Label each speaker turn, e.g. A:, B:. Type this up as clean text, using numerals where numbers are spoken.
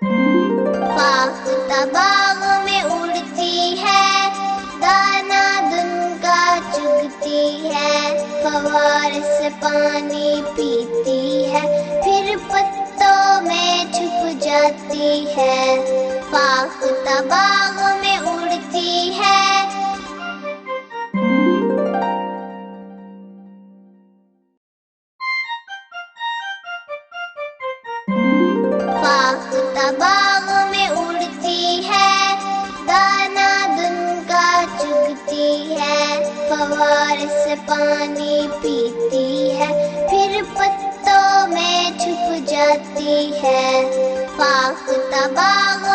A: फाख्ता बाग में उड़ती है, दाना दुन का चुगती है, फवार से पानी पीती है, फिर पत्तों में छुप जाती है। फाख्ता बाग में उड़ती है। फाख्ता बाग में उड़ती है, दाना दुन का चुगती है, फवार से पानी पीती है, फिर पत्तों में छुप जाती है। फाख्ता बाग